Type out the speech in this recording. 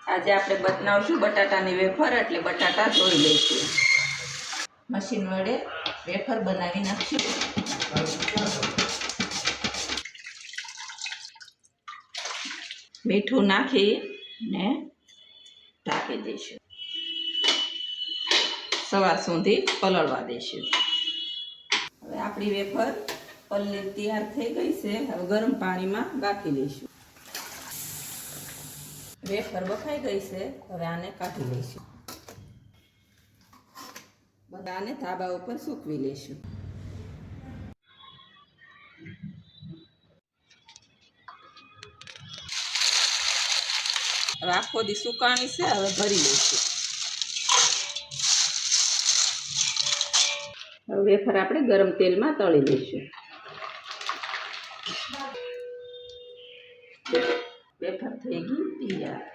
આજે આપણે બનાવશું બટાટાની વેફર, એટલે બટાટા ધોઈ લઈશું. મશીન વડે વેફર બનાવી નાખશું. મીઠું નાખીને ઢાંકી દઈશું. સવાર સુધી પલળવા દઈશું. હવે આપણી વેફર પલળી તૈયાર થઈ ગઈ છે. હવે ગરમ પાણીમાં બાફી લઈશું. વેફર બફાઈ ગઈ છે. હવે આને કાઢી લઈશું. બધાને ધાબા ઉપર સૂકવી લઈશું. હવે આખો દી સુકાણી છે. હવે ભરી લઈશું. હવે વેફર આપણે ગરમ તેલમાં તળી લઈશું. વેફર થઈ ગઈ તૈયાર.